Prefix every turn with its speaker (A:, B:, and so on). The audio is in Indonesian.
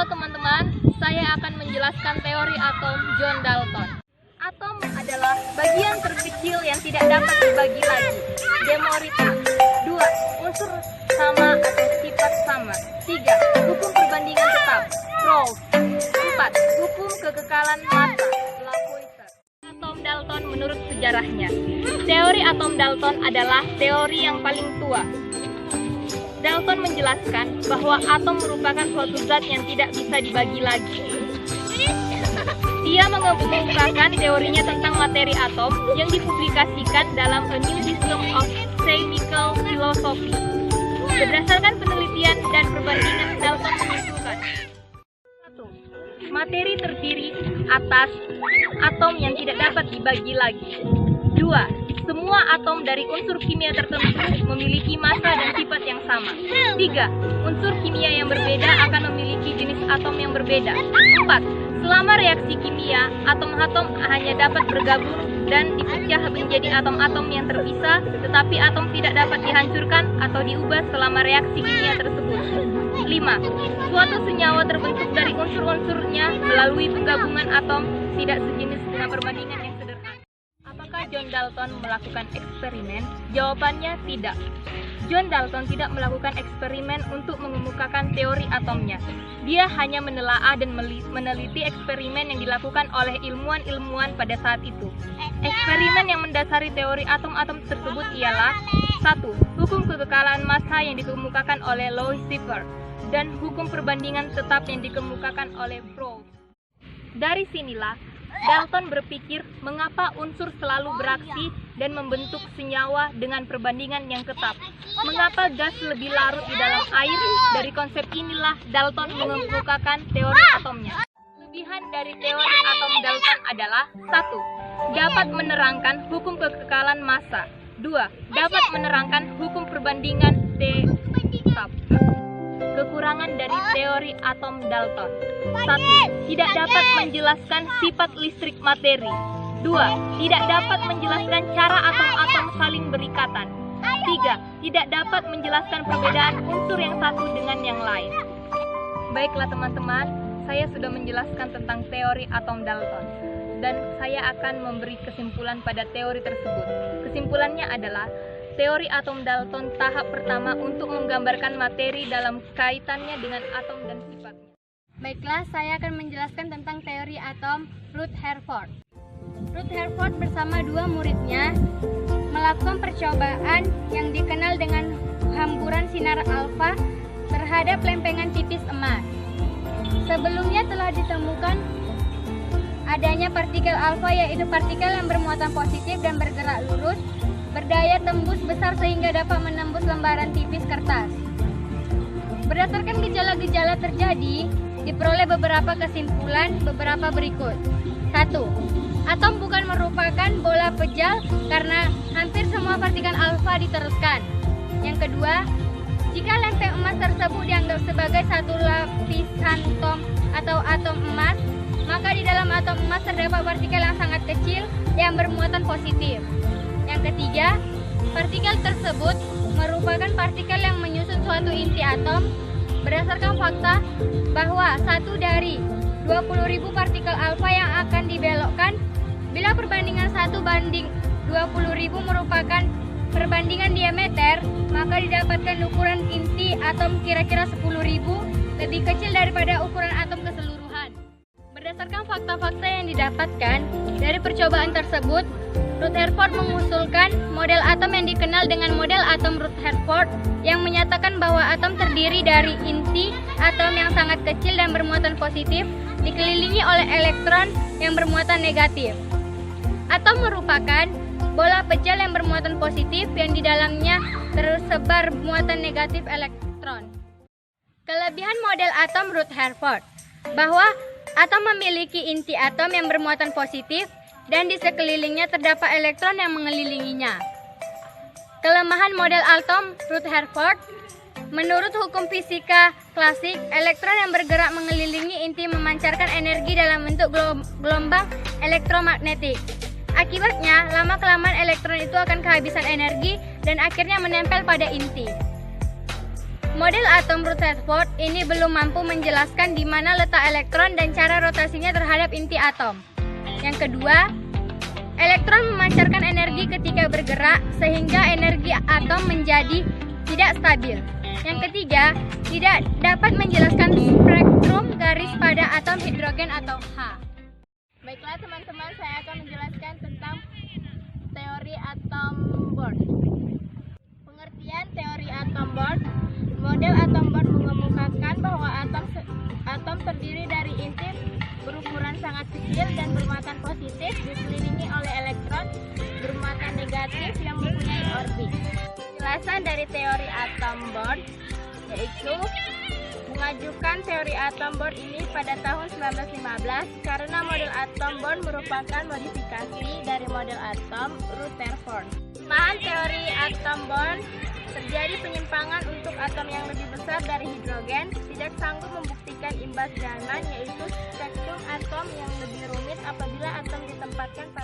A: Halo teman-teman, saya akan menjelaskan teori atom John Dalton. Atom adalah bagian terkecil yang tidak dapat dibagi lagi. Demorita. 2. Unsur sama atau sifat sama. 3. Hukum perbandingan tetap. Rawls. 4. Hukum kekekalan massa. Lavoisier. Atom Dalton menurut sejarahnya. Teori atom Dalton adalah teori yang paling tua. Dalton menjelaskan bahwa atom merupakan suatu zat yang tidak bisa dibagi lagi. Dia mengemukakan teorinya tentang materi atom yang dipublikasikan dalam A New System of Chemical Philosophy. Berdasarkan penelitian dan perbandingan, Dalton menyimpulkan 1. Materi terdiri atas atom yang tidak dapat dibagi lagi. 2. Semua atom dari unsur kimia tertentu memiliki massa dan sifat yang sama. 3. Unsur kimia yang berbeda akan memiliki jenis atom yang berbeda. 4. Selama reaksi kimia, atom-atom hanya dapat bergabung dan dipecah menjadi atom-atom yang terpisah, tetapi atom tidak dapat dihancurkan atau diubah selama reaksi kimia tersebut. 5. Suatu senyawa terbentuk dari unsur-unsurnya melalui penggabungan atom tidak sejenis dengan perbandingan yang sederhana. Apakah John Dalton melakukan eksperimen? Jawabannya tidak. John Dalton tidak melakukan eksperimen untuk mengemukakan teori atomnya. Dia hanya menelaah dan meneliti eksperimen yang dilakukan oleh ilmuwan-ilmuwan pada saat itu. Eksperimen yang mendasari teori atom-atom tersebut ialah 1. Hukum kekekalan massa yang dikemukakan oleh Lavoisier dan hukum perbandingan tetap yang dikemukakan oleh Rawls. Dari sinilah Dalton berpikir mengapa unsur selalu beraksi dan membentuk senyawa dengan perbandingan yang ketat. Mengapa gas lebih larut di dalam air? Dari konsep inilah Dalton mengemukakan teori atomnya. Kelebihan dari teori atom Dalton adalah 1. Dapat menerangkan hukum kekekalan massa. 2. Dapat menerangkan hukum perbandingan tetap. Kekurangan dari teori atom Dalton. 1. Tidak dapat menjelaskan sifat listrik materi. 2. Tidak dapat menjelaskan cara atom-atom saling berikatan. 3. Tidak dapat menjelaskan perbedaan unsur yang satu dengan yang lain. Baiklah teman-teman, saya sudah menjelaskan tentang teori atom Dalton. Dan saya akan memberi kesimpulan pada teori tersebut. Kesimpulannya adalah teori atom Dalton tahap pertama untuk menggambarkan materi dalam kaitannya dengan atom dan sifatnya.
B: Baiklah, saya akan menjelaskan tentang teori atom Rutherford. Rutherford bersama dua muridnya melakukan percobaan yang dikenal dengan hamburan sinar alfa terhadap lempengan tipis emas. Sebelumnya telah ditemukan adanya partikel alfa, yaitu partikel yang bermuatan positif dan bergerak lurus, berdaya tembus besar sehingga dapat menembus lembaran tipis kertas. Berdasarkan gejala-gejala terjadi, diperoleh beberapa kesimpulan berikut. 1. Atom bukan merupakan bola pejal karena hampir semua partikel alfa diteruskan. Yang kedua, jika lempeng emas tersebut dianggap sebagai satu lapisan atau atom emas, maka di dalam atom emas terdapat partikel yang sangat kecil yang bermuatan positif. Yang ketiga, partikel tersebut merupakan partikel yang menyusun suatu inti atom berdasarkan fakta bahwa 1 dari 20.000 partikel alfa yang akan dibelokkan, bila perbandingan 1 banding 20.000 merupakan perbandingan diameter, maka didapatkan ukuran inti atom kira-kira 10.000 lebih kecil daripada ukuran atom keseluruhan. Berdasarkan fakta-fakta yang didapatkan dari percobaan tersebut, Rutherford mengusulkan model atom yang dikenal dengan model atom Rutherford yang menyatakan bahwa atom terdiri dari inti atom yang sangat kecil dan bermuatan positif dikelilingi oleh elektron yang bermuatan negatif. Atom merupakan bola pejal yang bermuatan positif yang di dalamnya tersebar muatan negatif elektron. Kelebihan model atom Rutherford bahwa atom memiliki inti atom yang bermuatan positif dan di sekelilingnya terdapat elektron yang mengelilinginya. Kelemahan model atom Rutherford, menurut hukum fisika klasik, elektron yang bergerak mengelilingi inti memancarkan energi dalam bentuk gelombang elektromagnetik. Akibatnya, lama-kelamaan elektron itu akan kehabisan energi dan akhirnya menempel pada inti. Model atom Rutherford ini belum mampu menjelaskan di mana letak elektron dan cara rotasinya terhadap inti atom. Yang kedua, elektron memancarkan energi ketika bergerak sehingga energi atom menjadi tidak stabil. Yang ketiga, tidak dapat menjelaskan spektrum garis pada atom hidrogen atau H.
A: Baiklah teman-teman, saya akan menjelaskan tentang teori atom Bohr. Pengertian teori atom Bohr. Model atom Bohr mengemukakan bahwa atom terdiri dari inti berukuran sangat kecil dan bermuatan positif dikelilingi oleh elektron bermuatan negatif yang mempunyai orbit. Penjelasan dari teori atom Bohr yaitu mengajukan teori atom Bohr ini pada tahun 1915 karena model atom Bohr merupakan modifikasi dari model atom Rutherford. Paham teori atom Bohr, terjadi penyimpangan untuk atom yang lebih besar dari hidrogen, tidak sanggup membuktikan imbas zaman, yaitu spektrum atom yang lebih rumit apabila atom ditempatkan pada